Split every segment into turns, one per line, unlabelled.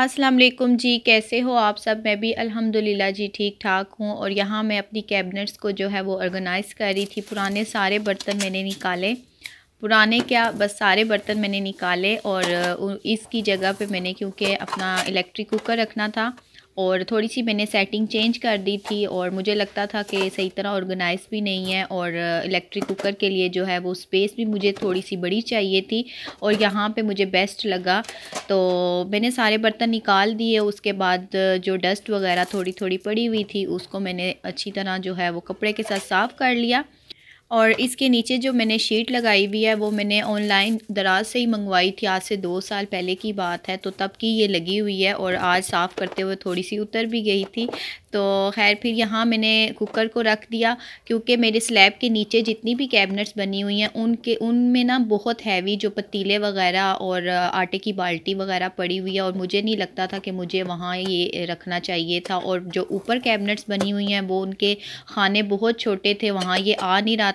अस्सलाम वालेकुम जी, कैसे हो आप सब। मैं भी अल्हम्दुलिल्लाह जी ठीक ठाक हूँ। और यहाँ मैं अपनी कैबिनेट्स को जो है वो ऑर्गेनाइज़ कर रही थी। पुराने सारे बर्तन मैंने निकाले, पुराने क्या बस सारे बर्तन मैंने निकाले और इसकी जगह पे मैंने क्योंकि अपना इलेक्ट्रिक कुकर रखना था और थोड़ी सी मैंने सेटिंग चेंज कर दी थी और मुझे लगता था कि सही तरह ऑर्गेनाइज़ भी नहीं है और इलेक्ट्रिक कुकर के लिए जो है वो स्पेस भी मुझे थोड़ी सी बड़ी चाहिए थी और यहाँ पे मुझे बेस्ट लगा। तो मैंने सारे बर्तन निकाल दिए। उसके बाद जो डस्ट वगैरह थोड़ी थोड़ी पड़ी हुई थी उसको मैंने अच्छी तरह जो है वो कपड़े के साथ साफ़ कर लिया। और इसके नीचे जो मैंने शीट लगाई हुई है वो मैंने ऑनलाइन दराज से ही मंगवाई थी। आज से 2 साल पहले की बात है, तो तब की ये लगी हुई है और आज साफ़ करते हुए थोड़ी सी उतर भी गई थी। तो खैर फिर यहाँ मैंने कुकर को रख दिया क्योंकि मेरे स्लैब के नीचे जितनी भी कैबिनेट्स बनी हुई हैं उनमें ना बहुत हैवी जो पतीले वगैरह और आटे की बाल्टी वगैरह पड़ी हुई है और मुझे नहीं लगता था कि मुझे वहाँ ये रखना चाहिए था। और जो ऊपर कैबिनेट्स बनी हुई हैं वो उनके खाने बहुत छोटे थे, वहाँ ये आ नहीं रहा था।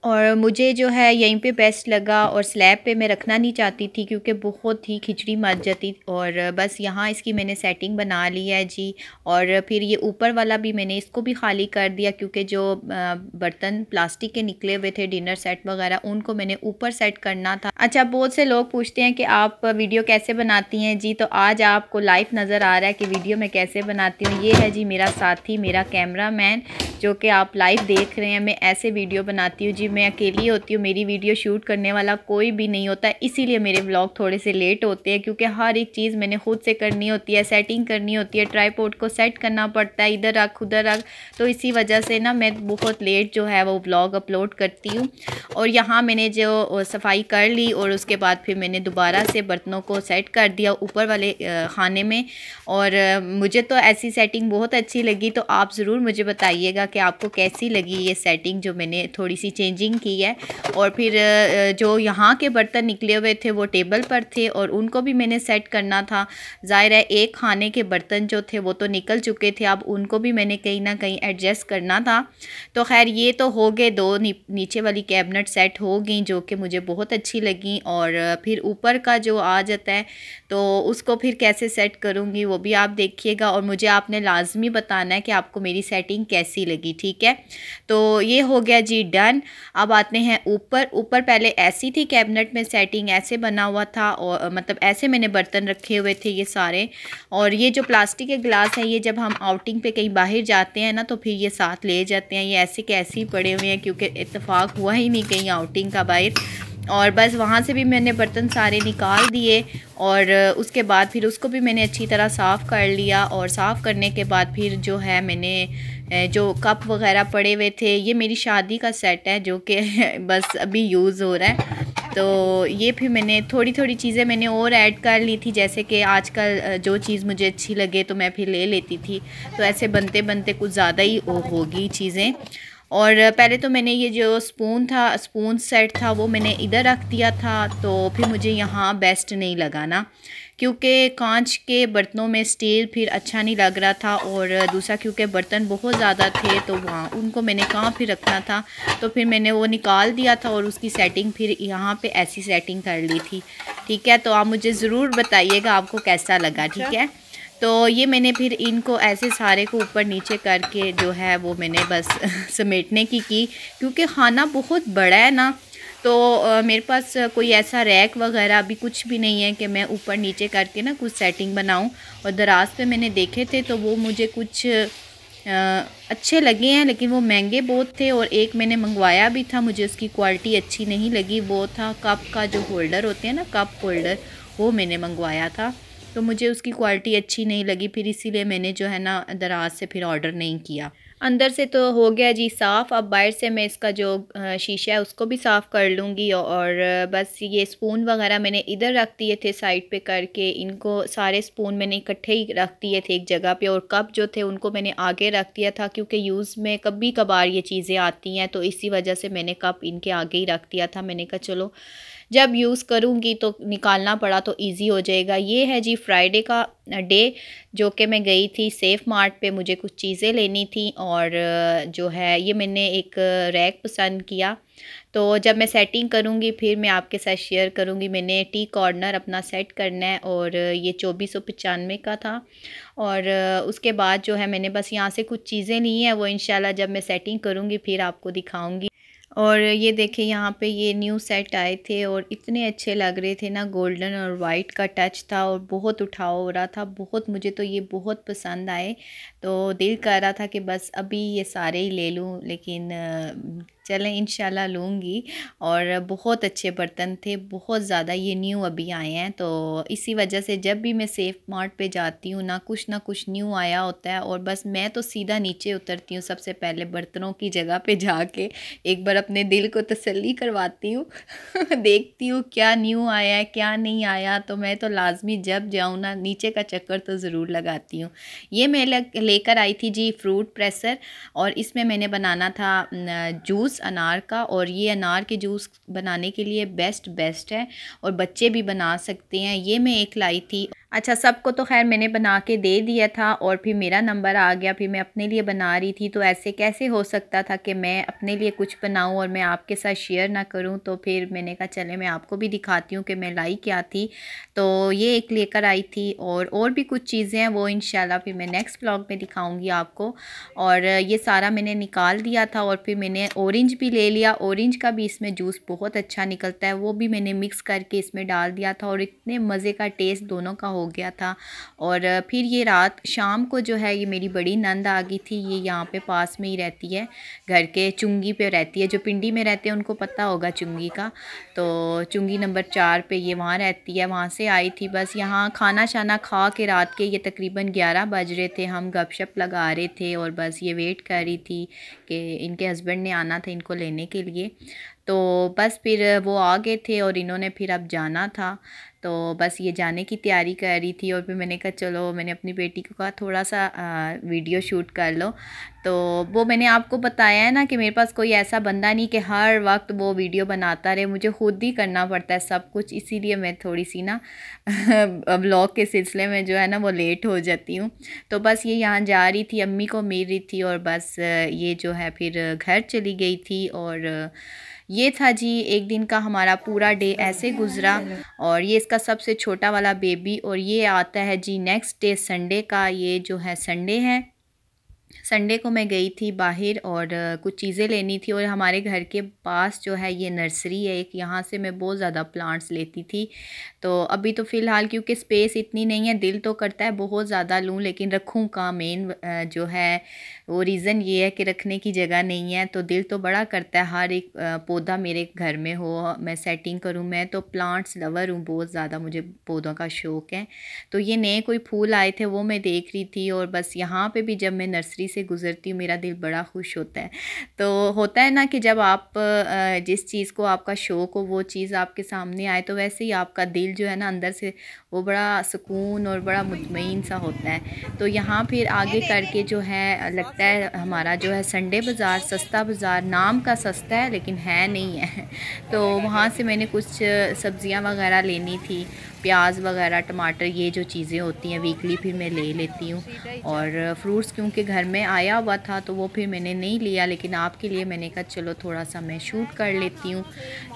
और मुझे जो है यहीं पे बेस्ट लगा और स्लैब पे मैं रखना नहीं चाहती थी क्योंकि बहुत ही खिचड़ी मच जाती। और बस यहाँ इसकी मैंने सेटिंग बना ली है जी। और फिर ये ऊपर वाला भी मैंने इसको भी खाली कर दिया क्योंकि जो बर्तन प्लास्टिक के निकले हुए थे डिनर सेट वगैरह उनको मैंने ऊपर सेट करना था। अच्छा, बहुत से लोग पूछते हैं कि आप वीडियो कैसे बनाती हैं जी, तो आज आपको लाइव नज़र आ रहा है कि वीडियो मैं कैसे बनाती हूँ। ये है जी मेरा साथी, मेरा कैमरामैन जो कि आप लाइव देख रहे हैं। मैं ऐसे वीडियो बनाती हूँ जी, मैं अकेली होती हूँ, मेरी वीडियो शूट करने वाला कोई भी नहीं होता, इसीलिए मेरे व्लॉग थोड़े से लेट होते हैं क्योंकि हर एक चीज़ मैंने खुद से करनी होती है, सेटिंग करनी होती है, ट्राइपॉड को सेट करना पड़ता है, इधर रख उधर रख, तो इसी वजह से ना मैं बहुत लेट जो है वो व्लॉग अपलोड करती हूँ। और यहाँ मैंने जो सफाई कर ली और उसके बाद फिर मैंने दोबारा से बर्तनों को सेट कर दिया ऊपर वाले खाने में। और मुझे तो ऐसी सेटिंग बहुत अच्छी लगी, तो आप ज़रूर मुझे बताइएगा कि आपको कैसी लगी ये सेटिंग जो मैंने थोड़ी सी चेंजिंग की है। और फिर जो यहाँ के बर्तन निकले हुए थे वो टेबल पर थे और उनको भी मैंने सेट करना था। ज़ाहिर है एक खाने के बर्तन जो थे वो तो निकल चुके थे, अब उनको भी मैंने कहीं ना कहीं एडजस्ट करना था। तो खैर ये तो हो गए दो नीचे वाली कैबिनेट सेट हो गई जो कि मुझे बहुत अच्छी लगी। और फिर ऊपर का जो आ जाता है तो उसको फिर कैसे सेट करूँगी वो भी आप देखिएगा और मुझे आपने लाजमी बताना है कि आपको मेरी सेटिंग कैसी लगी, ठीक है। तो ये हो गया जी डन। अब आते हैं ऊपर। ऊपर पहले ऐसी थी कैबिनेट में सेटिंग, ऐसे बना हुआ था और मतलब ऐसे मैंने बर्तन रखे हुए थे ये सारे। और ये जो प्लास्टिक के गिलास हैं ये जब हम आउटिंग पे कहीं बाहर जाते हैं ना तो फिर ये साथ ले जाते हैं, ये ऐसे के ऐसे ही पड़े हुए हैं क्योंकि इत्तेफाक हुआ ही नहीं कहीं आउटिंग का बाहर। और बस वहाँ से भी मैंने बर्तन सारे निकाल दिए और उसके बाद फिर उसको भी मैंने अच्छी तरह साफ़ कर लिया। और साफ़ करने के बाद फिर जो है मैंने जो कप वगैरह पड़े हुए थे, ये मेरी शादी का सेट है जो कि बस अभी यूज़ हो रहा है। तो ये फिर मैंने थोड़ी थोड़ी चीज़ें मैंने और ऐड कर ली थी, जैसे कि आजकल जो चीज़ मुझे अच्छी लगे तो मैं फिर ले लेती थी। तो ऐसे बनते बनते कुछ ज़्यादा ही होगी चीज़ें। और पहले तो मैंने ये जो स्पून सेट था वो मैंने इधर रख दिया था। तो फिर मुझे यहाँ बेस्ट नहीं लगा ना क्योंकि कांच के बर्तनों में स्टील फिर अच्छा नहीं लग रहा था और दूसरा क्योंकि बर्तन बहुत ज़्यादा थे तो वहाँ उनको मैंने कहाँ फिर रखना था। तो फिर मैंने वो निकाल दिया था और उसकी सेटिंग फिर यहाँ पे ऐसी सेटिंग कर ली थी, ठीक है। तो आप मुझे ज़रूर बताइएगा आपको कैसा लगा, ठीक है। तो ये मैंने फिर इनको ऐसे सारे को ऊपर नीचे करके जो है वो मैंने बस समेटने की क्योंकि खाना बहुत बड़ा है ना। तो मेरे पास कोई ऐसा रैक वगैरह अभी कुछ भी नहीं है कि मैं ऊपर नीचे करके ना कुछ सेटिंग बनाऊं। और दराज पे मैंने देखे थे तो वो मुझे कुछ अच्छे लगे हैं लेकिन वो महंगे बहुत थे। और एक मैंने मंगवाया भी था, मुझे उसकी क्वालिटी अच्छी नहीं लगी, वो था कप का जो होल्डर होते हैं ना, कप होल्डर, वो मैंने मंगवाया था तो मुझे उसकी क्वालिटी अच्छी नहीं लगी, फिर इसीलिए मैंने जो है ना दराज से फिर ऑर्डर नहीं किया। अंदर से तो हो गया जी साफ़, अब बाहर से मैं इसका जो शीशा है उसको भी साफ़ कर लूँगी। और बस ये स्पून वगैरह मैंने इधर रख दिए थे साइड पे करके, इनको सारे स्पून मैंने इकट्ठे ही रख दिए थे एक जगह पे। और कप जो थे उनको मैंने आगे रख दिया था क्योंकि यूज़ में कभी कभार ये चीज़ें आती हैं तो इसी वजह से मैंने कप इनके आगे ही रख दिया था। मैंने कहा चलो जब यूज़ करूँगी तो निकालना पड़ा तो इजी हो जाएगा। ये है जी फ्राइडे का डे, जो कि मैं गई थी सेफ मार्ट पे, मुझे कुछ चीज़ें लेनी थी और जो है ये मैंने एक रैक पसंद किया। तो जब मैं सेटिंग करूँगी फिर मैं आपके साथ शेयर करूँगी। मैंने टी कॉर्नर अपना सेट करना है और ये 2495 का था। और उसके बाद जो है मैंने बस यहाँ से कुछ चीज़ें ली हैं, वो इंशाल्लाह जब मैं सेटिंग करूँगी फिर आपको दिखाऊँगी। और ये देखिए यहाँ पे ये न्यू सेट आए थे और इतने अच्छे लग रहे थे ना, गोल्डन और वाइट का टच था और बहुत उठाव हो रहा था, बहुत मुझे तो ये बहुत पसंद आए। तो दिल कर रहा था कि बस अभी ये सारे ही ले लूँ, लेकिन चलें इंशाल्लाह लूँगी। और बहुत अच्छे बर्तन थे, बहुत ज़्यादा, ये न्यू अभी आए हैं। तो इसी वजह से जब भी मैं सेफ मार्ट पे जाती हूँ ना कुछ न्यू आया होता है और बस मैं तो सीधा नीचे उतरती हूँ सबसे पहले बर्तनों की जगह पे जाके एक बार अपने दिल को तसल्ली करवाती हूँ देखती हूँ क्या न्यू आया है क्या नहीं आया। तो मैं तो लाजमी जब जाऊँ ना नीचे का चक्कर तो ज़रूर लगाती हूँ। ये मैं लेकर आई थी जी फ्रूट प्रेसर, और इसमें मैंने बनाना था जूस अनार का, और ये अनार के जूस बनाने के लिए बेस्ट है और बच्चे भी बना सकते हैं। ये मैं एक लाई थी। अच्छा, सबको तो खैर मैंने बना के दे दिया था और फिर मेरा नंबर आ गया, फिर मैं अपने लिए बना रही थी। तो ऐसे कैसे हो सकता था कि मैं अपने लिए कुछ बनाऊं और मैं आपके साथ शेयर ना करूं। तो फिर मैंने कहा चले मैं आपको भी दिखाती हूं कि मैं लाई क्या थी। तो ये एक लेकर आई थी और भी कुछ चीज़ें हैं, वो इंशाल्लाह फिर मैं नेक्स्ट व्लॉग में दिखाऊंगी आपको। और ये सारा मैंने निकाल दिया था और फिर मैंने ऑरेंज भी ले लिया। ऑरेंज का भी इसमें जूस बहुत अच्छा निकलता है, वो भी मैंने मिक्स करके इसमें डाल दिया था और इतने मज़े का टेस्ट दोनों का हो गया था। और फिर ये रात शाम को जो है ये मेरी बड़ी नंद आ गई थी। ये यहाँ पे पास में ही रहती है, घर के चुंगी पे रहती है। जो पिंडी में रहते हैं उनको पता होगा चुंगी का। तो चुंगी नंबर 4 पे ये वहाँ रहती है, वहाँ से आई थी। बस यहाँ खाना शाना खा के रात के ये तकरीबन 11 बज रहे थे, हम गपशप लगा रहे थे और बस ये वेट कर रही थी कि इनके हस्बैंड ने आना था इनको लेने के लिए। तो बस फिर वो आ गए थे और इन्होंने फिर अब जाना था, तो बस ये जाने की तैयारी कर रही थी। और फिर मैंने कहा चलो, मैंने अपनी बेटी को कहा थोड़ा सा वीडियो शूट कर लो। तो वो मैंने आपको बताया है ना कि मेरे पास कोई ऐसा बंदा नहीं कि हर वक्त वो वीडियो बनाता रहे, मुझे खुद ही करना पड़ता है सब कुछ। इसीलिए मैं थोड़ी सी ना व्लॉग के सिलसिले में जो है ना वो लेट हो जाती हूँ। तो बस ये यहाँ जा रही थी, अम्मी को मिल रही थी और बस ये जो है फिर घर चली गई थी। और ये था जी एक दिन का हमारा पूरा डे ऐसे गुज़रा। और ये इसका सबसे छोटा वाला बेबी, और ये आता है जी नेक्स्ट डे संडे का। ये जो है संडे है, संडे को मैं गई थी बाहर और कुछ चीज़ें लेनी थी। और हमारे घर के पास जो है ये नर्सरी है एक, यहाँ से मैं बहुत ज़्यादा प्लांट्स लेती थी। तो अभी तो फ़िलहाल क्योंकि स्पेस इतनी नहीं है, दिल तो करता है बहुत ज़्यादा लूँ लेकिन रखूँ कहाँ, मेन जो है वो रीज़न ये है कि रखने की जगह नहीं है। तो दिल तो बड़ा करता है हर एक पौधा मेरे घर में हो, मैं सेटिंग करूँ। मैं तो प्लांट्स लवर हूँ बहुत ज़्यादा, मुझे पौधों का शौक़ है। तो ये नए कोई फूल आए थे वो मैं देख रही थी। और बस यहाँ पे भी जब मैं नर्सरी से गुज़रती हूँ मेरा दिल बड़ा खुश होता है। तो होता है ना कि जब आप जिस चीज़ को आपका शौक़ हो वो चीज़ आपके सामने आए, तो वैसे ही आपका दिल जो है ना अंदर से वो बड़ा सुकून और बड़ा मुतमईन सा होता है। तो यहाँ फिर आगे करके जो है लगता है हमारा जो है संडे बाज़ार, सस्ता बाज़ार, नाम का सस्ता है लेकिन है नहीं है। तो वहाँ से मैंने कुछ सब्ज़ियाँ वगैरह लेनी थी, प्याज वगैरह, टमाटर, ये जो चीज़ें होती हैं वीकली फिर मैं ले लेती हूँ। और फ्रूट्स क्योंकि घर में आया हुआ था तो वो फिर मैंने नहीं लिया, लेकिन आपके लिए मैंने कहा चलो थोड़ा सा मैं शूट कर लेती हूँ।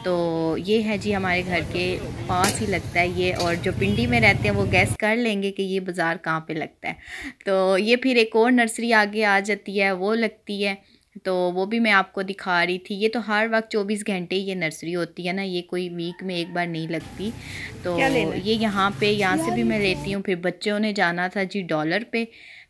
तो ये है जी हमारे घर के पास ही लगता है ये, और जो पिंडी में रहते हैं वो गैस कर लेंगे कि ये बाज़ार कहाँ पे लगता है। तो ये फिर एक और नर्सरी आगे आ जाती है, वो लगती है, तो वो भी मैं आपको दिखा रही थी। ये तो हर वक्त 24 घंटे ये नर्सरी होती है ना, ये कोई वीक में एक बार नहीं लगती। तो ये यहाँ से भी मैं लेती हूँ। फिर बच्चों ने जाना था जी डॉलर पे,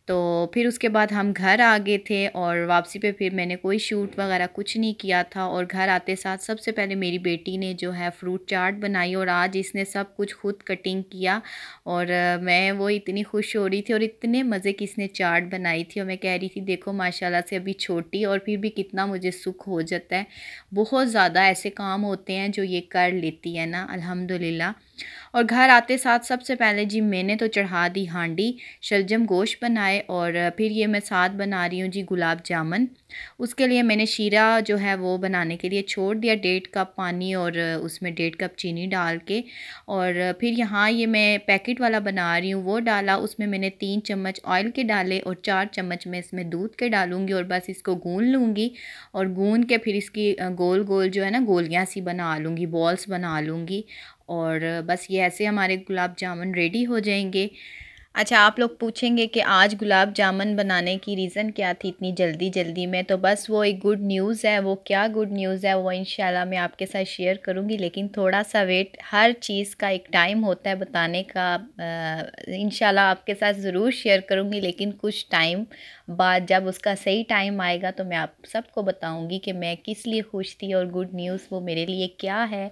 तो फिर उसके बाद हम घर आ गए थे और वापसी पे फिर मैंने कोई शूट वगैरह कुछ नहीं किया था। और घर आते साथ सबसे पहले मेरी बेटी ने जो है फ्रूट चाट बनाई और आज इसने सब कुछ खुद कटिंग किया। और मैं वो इतनी खुश हो रही थी और इतने मज़े की इसने चाट बनाई थी। और मैं कह रही थी देखो माशाल्लाह से अभी छोटी और फिर भी कितना मुझे सुख हो जाता है। बहुत ज़्यादा ऐसे काम होते हैं जो ये कर लेती है ना, अल्हम्दुलिल्लाह। और घर आते साथ सबसे पहले जी मैंने तो चढ़ा दी हांडी, शलजम गोश्त बनाए है। और फिर ये मैं साथ बना रही हूँ जी गुलाब जामुन। उसके लिए मैंने शीरा जो है वो बनाने के लिए छोड़ दिया, 1.5 कप पानी और उसमें 1.5 कप चीनी डाल के। और फिर यहाँ ये मैं पैकेट वाला बना रही हूँ वो डाला, उसमें मैंने 3 चम्मच ऑयल के डाले और 4 चम्मच मैं इसमें दूध के डालूँगी और बस इसको गूँध लूँगी। और गूँध के फिर इसकी गोल गोल जो है ना गोलियाँ सी बना लूँगी, बॉल्स बना लूँगी। और बस ये ऐसे हमारे गुलाब जामुन रेडी हो जाएंगे। अच्छा, आप लोग पूछेंगे कि आज गुलाब जामुन बनाने की रीज़न क्या थी इतनी जल्दी जल्दी में। तो बस वो एक गुड न्यूज़ है। वो क्या गुड न्यूज़ है वो इंशाल्लाह मैं आपके साथ शेयर करूँगी, लेकिन थोड़ा सा वेट, हर चीज़ का एक टाइम होता है बताने का। इंशाल्लाह आपके साथ ज़रूर शेयर करूँगी, लेकिन कुछ टाइम बाद जब उसका सही टाइम आएगा तो मैं आप सबको बताऊँगी कि मैं किस लिए खुश थी और गुड न्यूज़ वो मेरे लिए क्या है।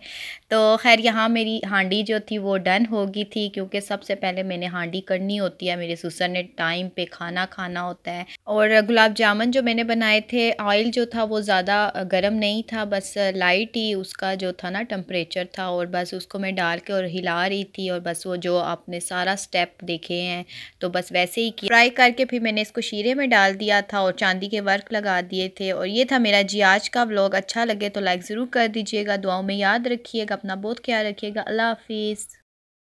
तो खैर यहाँ मेरी हांडी जो थी वो डन हो गई थी, क्योंकि सबसे पहले मैंने हांडी करनी होती है, मेरे ससुर ने टाइम पे खाना खाना होता है। और गुलाब जामुन जो मैंने बनाए थे, ऑयल जो था वो ज़्यादा गर्म नहीं था, बस लाइट ही उसका जो था ना टेम्परेचर था। और बस उसको मैं डाल के और हिला रही थी, और बस वो जो आपने सारा स्टेप देखे हैं तो बस वैसे ही किया। फ्राई करके फिर मैंने इसको शीरे में डाल दिया था और चांदी के वर्क लगा दिए थे। और ये था मेरा जी आज का व्लॉग। अच्छा लगे तो लाइक ज़रूर कर दीजिएगा, दुआओं में याद रखिएगा, अपना बहुत ख्याल रखिएगा। अल्लाह हाफिज़।